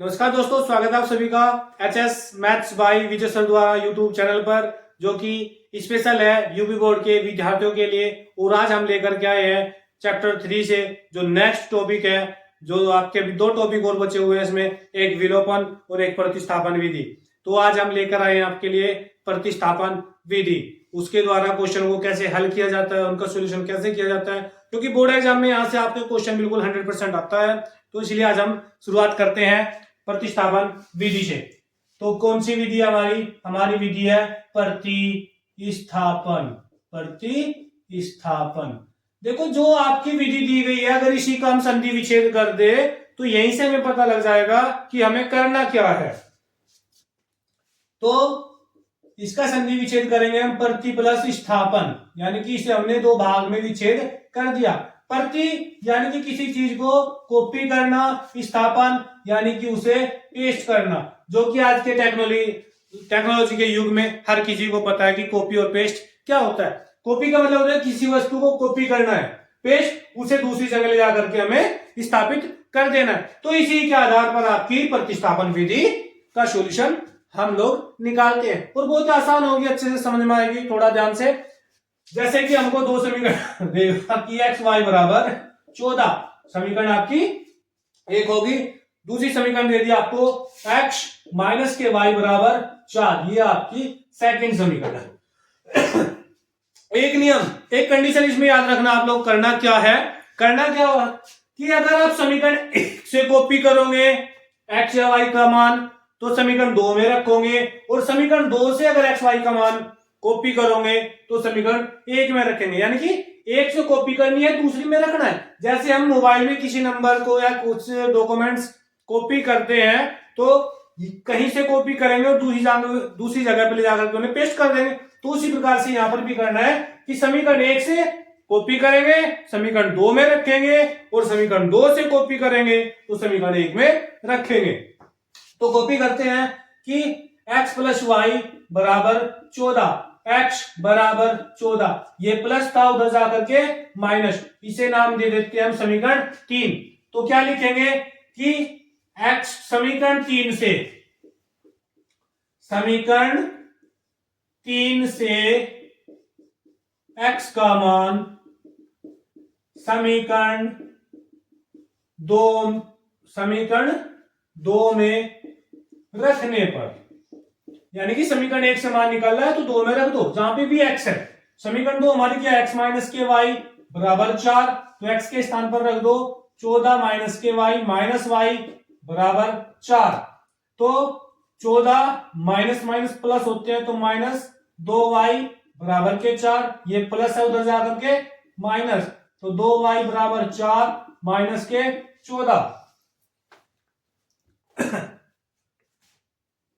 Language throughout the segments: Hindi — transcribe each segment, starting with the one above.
नमस्कार दोस्तों, स्वागत है आप सभी का HS maths by Vijay sir द्वारा यूट्यूब चैनल पर, जो कि स्पेशल है यूपी बोर्ड के विद्यार्थियों के लिए। और आज हम लेकर के आए हैं चैप्टर 3 से जो नेक्स्ट टॉपिक है, जो आपके अभी दो टॉपिक और बचे हुए हैं इसमें, एक विलोपन और एक प्रतिस्थापन विधि। तो आज हम लेकर आए हैं आपके लिए प्रतिस्थापन विधि। उसके द्वारा क्वेश्चन को कैसे हल किया जाता है, उनका सोल्यूशन कैसे किया जाता है, क्योंकि बोर्ड एग्जाम में यहाँ से आपके क्वेश्चन बिल्कुल 100% आता है। तो इसलिए आज हम शुरुआत करते हैं प्रतिस्थापन विधि से। तो कौन सी विधि हमारी हमारी विधि है प्रतिस्थापन। प्रतिस्थापन देखो, जो आपकी विधि दी गई है, अगर इसी का हम संधि विच्छेद कर दे तो यहीं से हमें पता लग जाएगा कि हमें करना क्या है। तो इसका संधि विच्छेद करेंगे हम प्रति प्लस स्थापन, यानी कि इसे हमने दो भाग में विच्छेद कर दिया। प्रति यानी कि किसी चीज को कॉपी करना, स्थापन यानी कि उसे पेस्ट करना, जो कि आज के टेक्नोलॉजी के युग में हर किसी को पता है कि कॉपी और पेस्ट क्या होता है। कॉपी का मतलब होता है किसी वस्तु को कॉपी करना है, पेस्ट उसे दूसरी जगह ले जाकर के हमें स्थापित कर देना है। तो इसी के आधार पर आपकी प्रतिस्थापन विधि का सॉल्यूशन हम लोग निकालते हैं, और बहुत आसान होगी, अच्छे से समझ में आएगी थोड़ा ध्यान से। जैसे कि हमको दो समीकरण देगा कि एक्स वाई बराबर 14, समीकरण आपकी एक होगी। दूसरी समीकरण दे दिया आपको एक्स माइनस के वाई बराबर 4, ये आपकी सेकंड समीकरण है। एक नियम, एक कंडीशन इसमें याद रखना आप लोग, करना क्या है, करना क्या होगा कि अगर आप समीकरण 1 से कॉपी करोगे एक्स या वाई का मान, तो समीकरण 2 में रखोगे, और समीकरण 2 से अगर एक्स वाई का मान कॉपी करोगे तो समीकरण 1 में रखेंगे। यानी कि एक से कॉपी करनी है, दूसरी में रखना है। जैसे हम मोबाइल में किसी नंबर को या कुछ डॉक्यूमेंट्स कॉपी करते हैं, तो कहीं से कॉपी करेंगे और दूसरी जगह पर ले जाकर के उन्हें पेस्ट कर देंगे। तो उसी प्रकार से यहां पर भी करना है कि समीकरण 1 से कॉपी करेंगे, समीकरण 2 में रखेंगे, और समीकरण 2 से कॉपी करेंगे तो समीकरण 1 में रखेंगे। तो कॉपी करते हैं कि x प्लस वाई बराबर 14, x बराबर 14, ये प्लस था उधर जाकर के माइनस, इसे नाम दे देते हैं हम समीकरण 3। तो क्या लिखेंगे कि x समीकरण 3 से x का मान समीकरण 2 में रखने पर, यानी कि समीकरण 1 से मान निकालना है तो 2 में रख दो, जहां पे भी x है। समीकरण 2 हमारी क्या है, x माइनस के वाई बराबर 4, तो x के स्थान पर रख दो 14 माइनस के वाई माइनस वाई बराबर 4। तो 14 माइनस माइनस प्लस होते हैं, तो माइनस 2y बराबर के 4, ये प्लस है उधर जाकर के माइनस, तो 2y बराबर 4 माइनस के 14।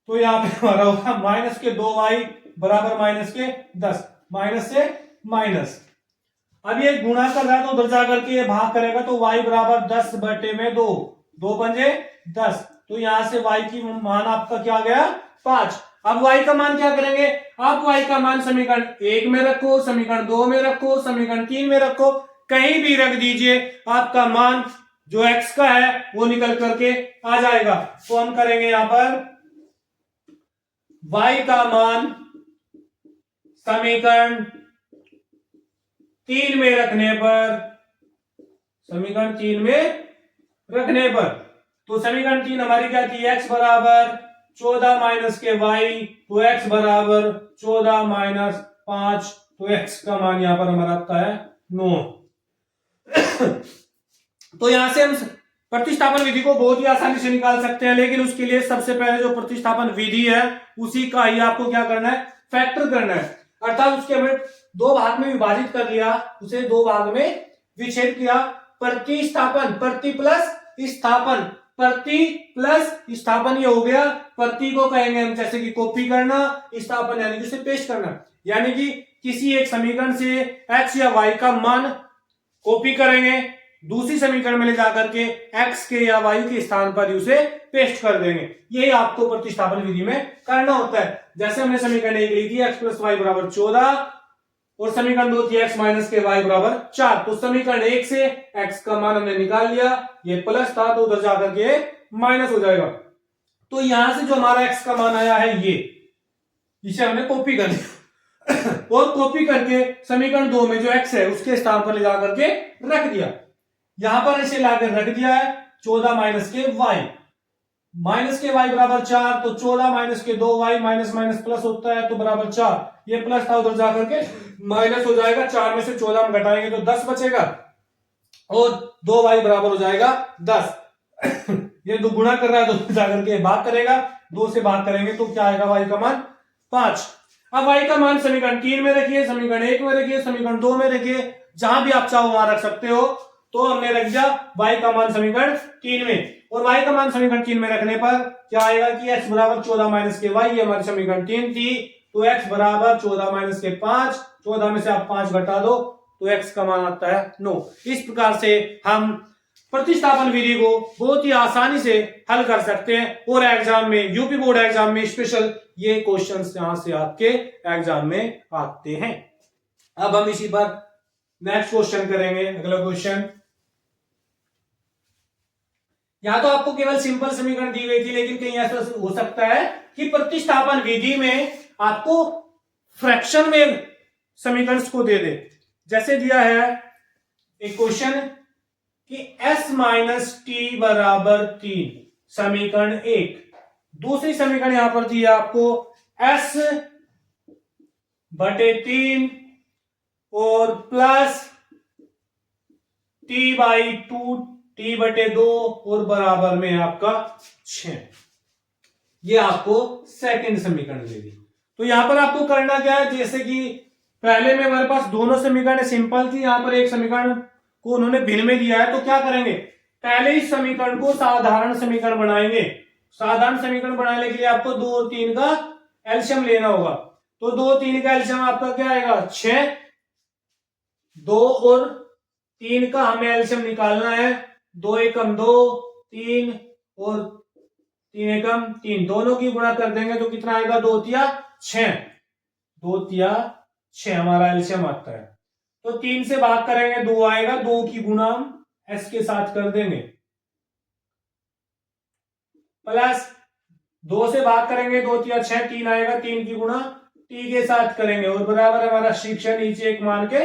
तो यहां पे हमारा होगा माइनस के 2y बराबर माइनस के 10, माइनस से माइनस। अब ये गुणा कर रहा है तो उधर जाकर के ये भाग करेगा, तो y बराबर 10 बटे में 2, 2 पंजे 10, तो यहां से y की मान आपका क्या गया 5। अब y का मान क्या करेंगे, आप y का मान समीकरण 1 में रखो, समीकरण 2 में रखो, समीकरण 3 में रखो, कहीं भी रख दीजिए, आपका मान जो x का है वो निकल करके आ जाएगा। तो हम करेंगे यहां पर y का मान समीकरण 3 में रखने पर, समीकरण 3 में रखने पर, तो समीकरण 3 हमारी क्या थी, x बराबर 14 माइनस के y, तो x बराबर 14 माइनस 5, तो x का मान यहां पर हमारा आता है 9। तो यहां से हम प्रतिस्थापन विधि को बहुत ही आसानी से निकाल सकते हैं, लेकिन उसके लिए सबसे पहले जो प्रतिस्थापन विधि है उसी का ही आपको क्या करना है, फैक्टर करना है। अर्थात उसके हमें दो भाग में विभाजित कर लिया, उसे दो भाग में विच्छेद किया। प्रतिस्थापन, प्रति प्लस स्थापन, प्रति प्लस स्थापन ये हो गया। प्रति को कहेंगे हम जैसे कि कॉपी करना, स्थापन यानी कि उसे पेस्ट करना, यानी कि किसी एक समीकरण से x या y का मान कॉपी करेंगे, दूसरी समीकरण में ले जाकर के x के या y के स्थान पर उसे पेस्ट कर देंगे। यही आपको प्रतिस्थापन विधि में करना होता है। जैसे हमने समीकरण 1 ली थी x प्लस वाई बराबर 14, और समीकरण 2 थी x माइनस के वाई बराबर 4, तो समीकरण 1 से x का मान हमने निकाल लिया, ये प्लस था तो उधर जाकर के माइनस हो जाएगा। तो यहां से जो हमारा x का मान आया है ये, इसे हमने कॉपी कर लिया और कॉपी करके समीकरण 2 में जो x है उसके स्थान पर ले जा करके रख दिया। यहां पर इसे लाकर रख दिया है 14 माइनस के y बराबर 4, तो 14 माइनस के 2y माइनस माइनस प्लस होता है तो बराबर 4, ये प्लस था उधर जाकर के माइनस हो जाएगा, 4 में से 14 हम घटाएंगे तो 10 बचेगा और 2y बराबर हो जाएगा 10 ये दो गुणा कर रहा है तो जाकर के भाग करेगा, 2 से भाग करेंगे तो क्या आएगा y का मान 5। अब y का मान समीकरण 3 में रखिए, समीकरण 1 में रखिए, समीकरण 2 में रखिए, जहां भी आप चाहो वहां रख सकते हो। तो हमने रख दिया y का मान समीकरण 3 में, और y का मान समीकरण 3 में रखने पर क्या आएगा कि x बराबर 14 माइनस के y, ये हमारी समीकरण 3 थी, तो x बराबर 14 माइनस के 5, 14 में से आप 5 घटा दो तो x का मान आता है 9। इस प्रकार से हम प्रतिस्थापन विधि को बहुत ही आसानी से हल कर सकते हैं, और एग्जाम में, यूपी बोर्ड एग्जाम में स्पेशल ये क्वेश्चंस यहां से आपके एग्जाम में आते हैं। अब हम इसी पर नेक्स्ट क्वेश्चन करेंगे। अगला क्वेश्चन, यहां तो आपको केवल सिंपल समीकरण दी गई थी, लेकिन कहीं ऐसा हो सकता है कि प्रतिस्थापन विधि में आपको फ्रैक्शन में समीकरण को दे दे। जैसे दिया है एक क्वेश्चन कि s माइनस टी बराबर 3, समीकरण 1। दूसरी समीकरण यहां पर दी है आपको s बटे 3 और प्लस t बाई 2, t बटे 2 और बराबर में आपका 6। ये आपको सेकंड समीकरण देगी। तो यहां पर आपको करना क्या है, जैसे कि पहले में हमारे पास दोनों समीकरण सिंपल थी, यहां पर एक समीकरण को उन्होंने भिन्न में दिया है, तो क्या करेंगे, पहले इस समीकरण को साधारण समीकरण बनाएंगे। साधारण समीकरण बनाने के लिए आपको 2 और 3 का एलसीएम लेना होगा। तो 2 और 3 का एलसीएम आपका क्या आएगा 6, 2 और 3 का हमें एलसीएम निकालना है, 2 एकम 2, 3 और 3 एकम 3, दोनों की गुणा कर देंगे तो कितना आएगा 2 तिया 6, 2 तिया 6 हमारा एलसीएम आता है। तो 3 से भाग करेंगे 2 आएगा, 2 की गुणा हम s के साथ कर देंगे, प्लस 2 से भाग करेंगे 2 तिया 6, 3 आएगा, 3 की गुणा t के साथ करेंगे और बराबर हमारा शिक्षण नीचे एक मान के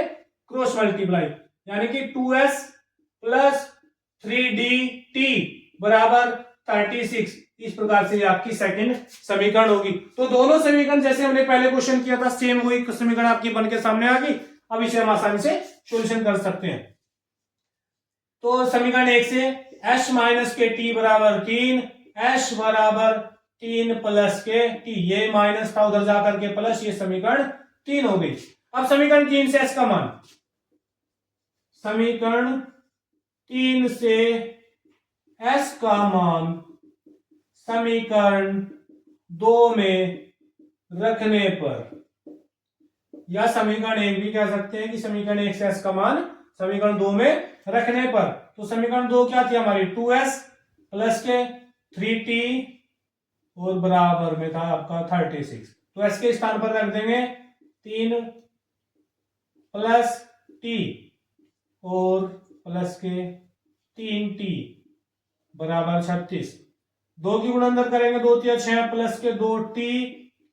क्रॉस मल्टीप्लाई, यानी कि 2s प्लस 3dt बराबर 36। इस प्रकार से आपकी सेकंड समीकरण होगी। तो दोनों समीकरण जैसे हमने पहले क्वेश्चन किया था सेम वही समीकरण आपकी बनके सामने आ गई। अब इसे हम आसानी से सॉल्यूशन कर सकते हैं। तो समीकरण 1 से s माइनस के t बराबर 3, s बराबर 3 प्लस के t, ये माइनस था उधर जाकर के प्लस, ये समीकरण 3 हो गई। अब समीकरण 3 से s का मान, समीकरण 3 से s का मान समीकरण 2 में रखने पर, या समीकरण 1 भी कह सकते हैं कि समीकरण 1 से s का मान समीकरण 2 में रखने पर, तो समीकरण 2 क्या थी हमारी 2s प्लस के 3t और बराबर में था आपका 36। तो s के स्थान पर रख देंगे 3 प्लस t और प्लस के 3t बराबर 36, 2 की गुणा अंदर करेंगे 2 तिया 6 प्लस के 2t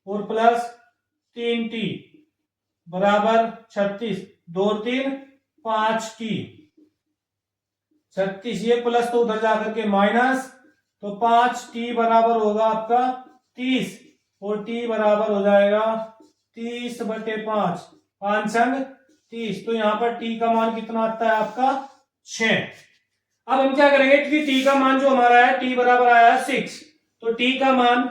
और प्लस 3t बराबर 36, 2 और 3 5t, 36, ये प्लस तो उधर जाकर के माइनस, तो 5t बराबर होगा आपका 30 और t बराबर हो जाएगा 30 बटे 5, 5 संग 30। तो यहां पर t का मान कितना आता है आपका 6। अब हम क्या करेंगे कि t का मान जो हमारा है t बराबर आया है 6, तो t का मान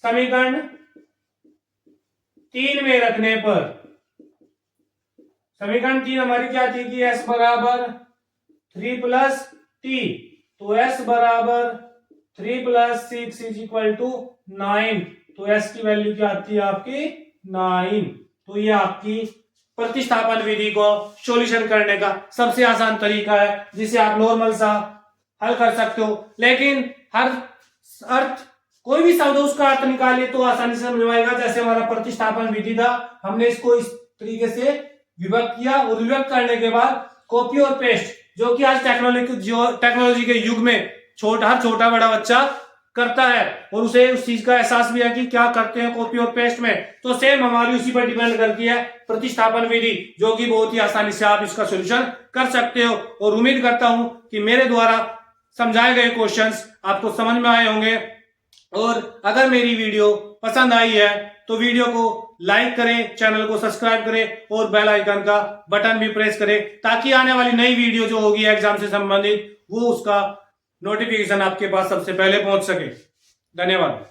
समीकरण 3 में रखने पर, समीकरण 3 हमारी क्या थी कि s बराबर 3 प्लस t, तो s बराबर 3 प्लस 6 इज इक्वल टू 9, तो s की वैल्यू क्या आती है आपकी 9। तो ये आपकी प्रतिस्थापन विधि को सॉल्यूशन करने का सबसे आसान तरीका है, जिसे आप नॉर्मल सा हल कर सकते हो, लेकिन हर अर्थ कोई भी शब्द उसका अर्थ निकालिए तो आसानी से समझ आएगा। जैसे हमारा प्रतिस्थापन विधि था, हमने इसको इस तरीके से विभक्त किया और विभक्त करने के बाद कॉपी और पेस्ट, जो कि आज टेक्नोलॉजी के युग में हर छोटा बड़ा बच्चा करता है और उसे उस चीज का एहसास भी है कि क्या करते हैं कॉपी और पेस्ट में। तो सेम हमारी उसी पर डिपेंड करती है प्रतिस्थापन विधि, जो कि बहुत ही आसानी से आप इसका सॉल्यूशन कर सकते हो। और उम्मीद करता हूं कि मेरे द्वारा समझाए गए क्वेश्चंस आपको समझ में आए होंगे। और अगर मेरी वीडियो पसंद आई है तो वीडियो को लाइक करें, चैनल को सब्सक्राइब करें और बेल आइकन का बटन भी प्रेस करें, ताकि आने वाली नई वीडियो जो होगी एग्जाम से संबंधित वो उसका नोटिफिकेशन आपके पास सबसे पहले पहुंच सके। धन्यवाद।